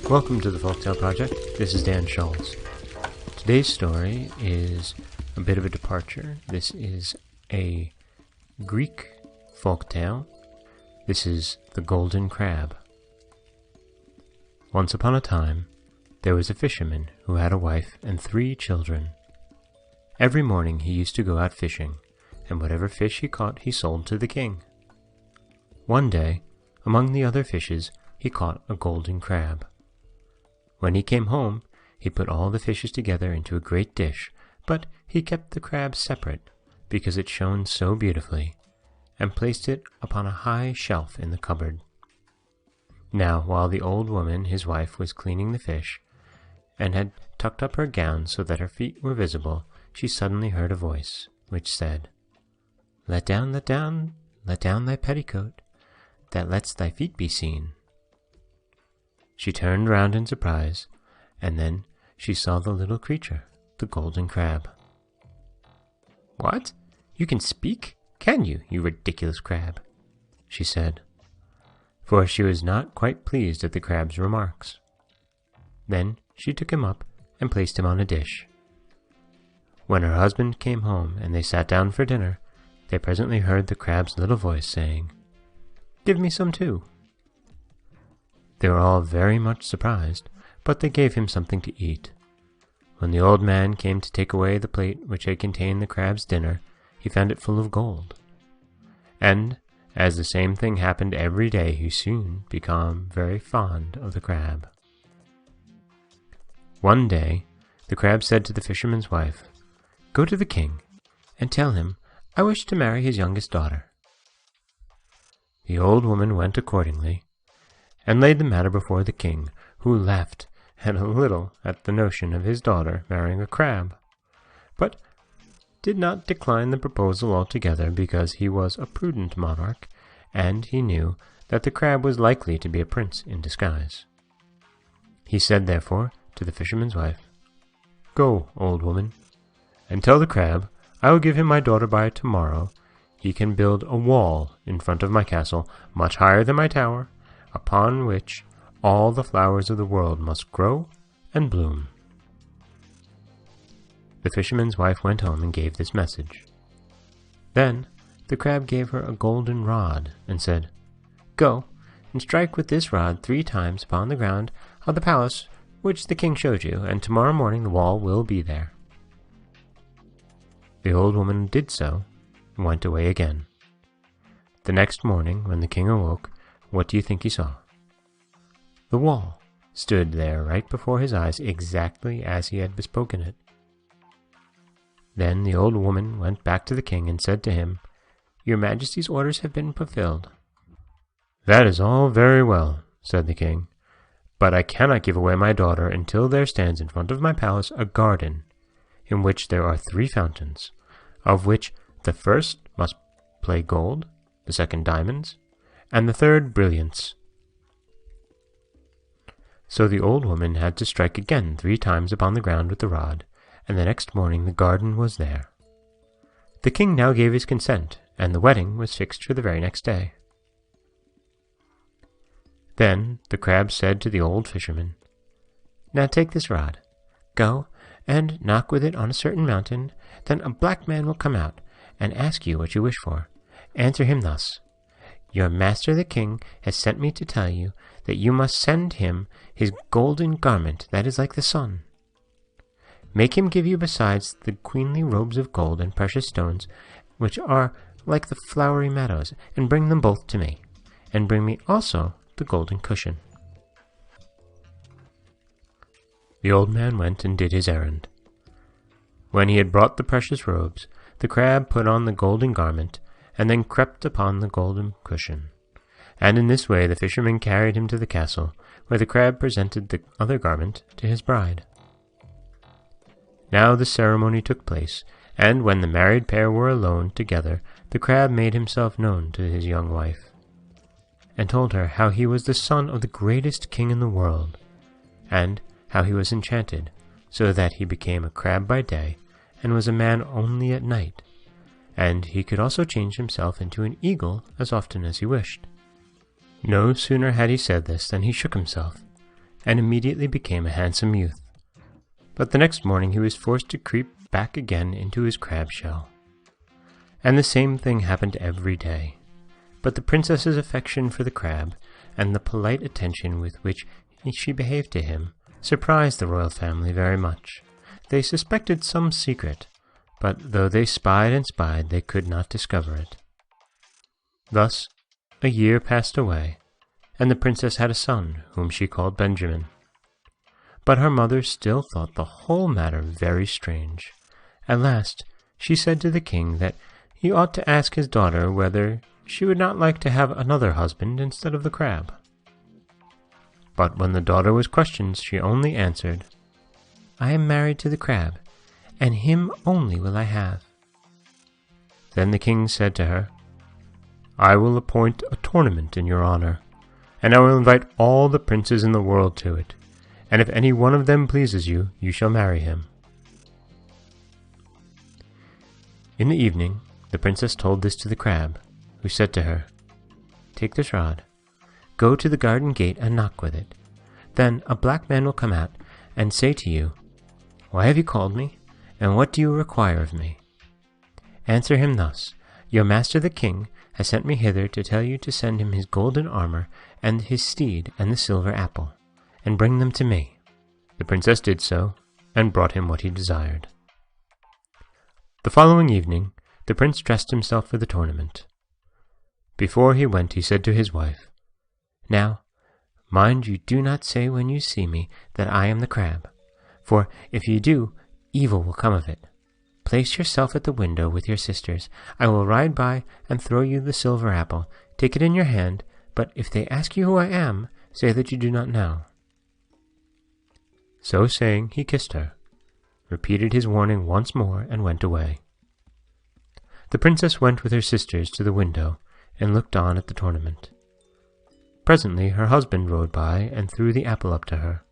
Welcome to the Folktale Project. This is Dan Schultz. Today's story is a bit of a departure. This is a Greek folktale. This is the Golden Crab. Once upon a time, there was a fisherman who had a wife and 3 children. Every morning he used to go out fishing, and whatever fish he caught he sold to the king. One day, among the other fishes, he caught a golden crab. When he came home, he put all the fishes together into a great dish, but he kept the crab separate, because it shone so beautifully, and placed it upon a high shelf in the cupboard. Now, while the old woman, his wife, was cleaning the fish, and had tucked up her gown so that her feet were visible, she suddenly heard a voice, which said, let down thy petticoat, that lets thy feet be seen." She turned round in surprise, and then she saw the little creature, the golden crab. "What? You can speak, can you, you ridiculous crab?" she said, for she was not quite pleased at the crab's remarks. Then she took him up and placed him on a dish. When her husband came home and they sat down for dinner, they presently heard the crab's little voice saying, "Give me some too." They were all very much surprised, but they gave him something to eat. When the old man came to take away the plate which had contained the crab's dinner, he found it full of gold. And, as the same thing happened every day, he soon became very fond of the crab. One day, the crab said to the fisherman's wife, "Go to the king, and tell him I wish to marry his youngest daughter." The old woman went accordingly, and laid the matter before the king, who laughed a little at the notion of his daughter marrying a crab, but did not decline the proposal altogether, because he was a prudent monarch, and he knew that the crab was likely to be a prince in disguise. He said, therefore, to the fisherman's wife, "Go, old woman, and tell the crab I will give him my daughter by tomorrow. He can build a wall in front of my castle, much higher than my tower, upon which all the flowers of the world must grow and bloom." The fisherman's wife went home and gave this message. Then the crab gave her a golden rod, and said, "Go and strike with this rod 3 times upon the ground of the palace which the king showed you, and tomorrow morning the wall will be there." The old woman did so, and went away again. The next morning, when the king awoke, what do you think he saw? The wall stood there right before his eyes, exactly as he had bespoken it. Then the old woman went back to the king and said to him, "Your Majesty's orders have been fulfilled." "That is all very well," said the king, "but I cannot give away my daughter until there stands in front of my palace a garden, in which there are 3 fountains, of which the first must play gold, the second diamonds, and the third brilliants." So the old woman had to strike again 3 times upon the ground with the rod, and the next morning the garden was there. The king now gave his consent, and the wedding was fixed for the very next day. Then the crab said to the old fisherman, "Now take this rod, go and knock with it on a certain mountain, then a black man will come out and ask you what you wish for. Answer him thus: 'Your master the king has sent me to tell you that you must send him his golden garment that is like the sun. Make him give you besides the queenly robes of gold and precious stones, which are like the flowery meadows, and bring them both to me, and bring me also the golden cushion.'" The old man went and did his errand. When he had brought the precious robes, the crab put on the golden garment, and then crept upon the golden cushion. And in this way the fisherman carried him to the castle, where the crab presented the other garment to his bride. Now the ceremony took place, and when the married pair were alone together, the crab made himself known to his young wife, and told her how he was the son of the greatest king in the world, and how he was enchanted, so that he became a crab by day, and was a man only at night, and he could also change himself into an eagle as often as he wished. No sooner had he said this than he shook himself, and immediately became a handsome youth. But the next morning he was forced to creep back again into his crab shell. And the same thing happened every day. But the princess's affection for the crab, and the polite attention with which she behaved to him, surprised the royal family very much. They suspected some secret, but though they spied and spied, they could not discover it. Thus a year passed away, and the princess had a son, whom she called Benjamin. But her mother still thought the whole matter very strange. At last she said to the king that he ought to ask his daughter whether she would not like to have another husband instead of the crab. But when the daughter was questioned, she only answered, "I am married to the crab, and him only will I have." Then the king said to her, "I will appoint a tournament in your honor, and I will invite all the princes in the world to it, and if any one of them pleases you, you shall marry him." In the evening, the princess told this to the crab, who said to her, "Take this rod, go to the garden gate and knock with it. Then a black man will come out and say to you, 'Why have you called me, and what do you require of me?' Answer him thus, 'Your master the king has sent me hither to tell you to send him his golden armor and his steed and the silver apple, and bring them to me.'" The princess did so, and brought him what he desired. The following evening, the prince dressed himself for the tournament. Before he went, he said to his wife, "Now, mind you do not say when you see me that I am the crab, for if you do, evil will come of it. Place yourself at the window with your sisters. I will ride by and throw you the silver apple. Take it in your hand, but if they ask you who I am, say that you do not know." So saying, he kissed her, repeated his warning once more, and went away. The princess went with her sisters to the window and looked on at the tournament. Presently her husband rode by and threw the apple up to her.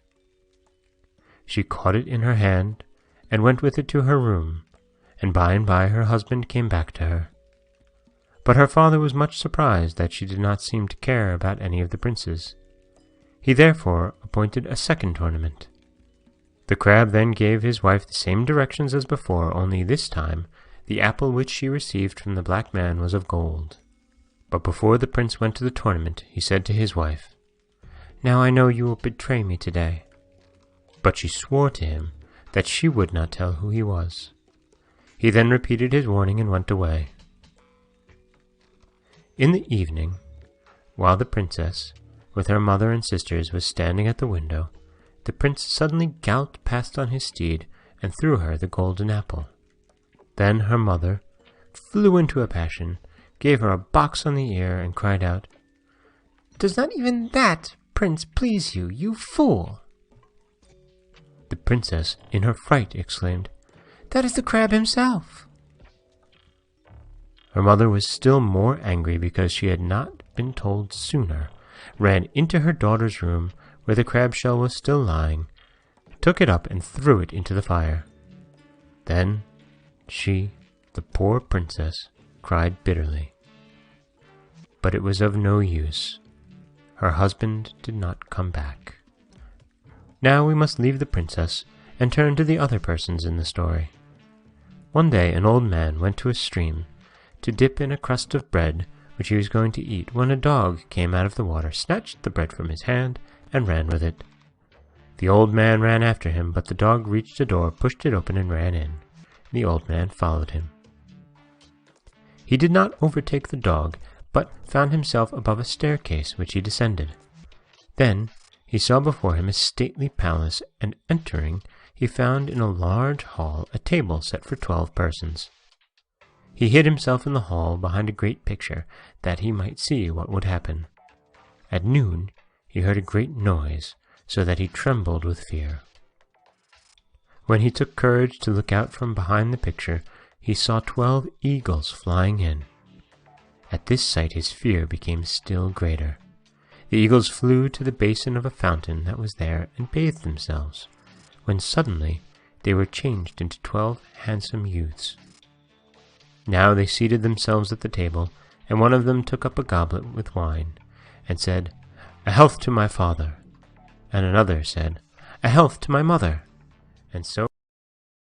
She caught it in her hand and went with it to her room, and by her husband came back to her. But her father was much surprised that she did not seem to care about any of the princes. He therefore appointed a second tournament. The crab then gave his wife the same directions as before, only this time the apple which she received from the black man was of gold. But before the prince went to the tournament, he said to his wife, "Now I know you will betray me today." But she swore to him that she would not tell who he was. He then repeated his warning and went away. In the evening, while the princess, with her mother and sisters, was standing at the window, the prince suddenly galloped past on his steed and threw her the golden apple. Then her mother flew into a passion, gave her a box on the ear, and cried out, "Does not even that prince please you, you fool?" The princess, in her fright, exclaimed, "That is the crab himself." Her mother was still more angry because she had not been told sooner, ran into her daughter's room, where the crab shell was still lying, took it up and threw it into the fire. Then she, the poor princess, cried bitterly. But it was of no use. Her husband did not come back. Now we must leave the princess and turn to the other persons in the story. One day an old man went to a stream to dip in a crust of bread which he was going to eat, when a dog came out of the water, snatched the bread from his hand, and ran with it. The old man ran after him, but the dog reached a door, pushed it open, and ran in. The old man followed him. He did not overtake the dog, but found himself above a staircase which he descended. Then he saw before him a stately palace, and entering, he found in a large hall a table set for 12 persons. He hid himself in the hall behind a great picture, that he might see what would happen. At noon he heard a great noise, so that he trembled with fear. When he took courage to look out from behind the picture, he saw 12 eagles flying in. At this sight his fear became still greater. The eagles flew to the basin of a fountain that was there and bathed themselves, when suddenly they were changed into 12 handsome youths. Now they seated themselves at the table, and one of them took up a goblet with wine, and said, "A health to my father." and another said, "A health to my mother," and so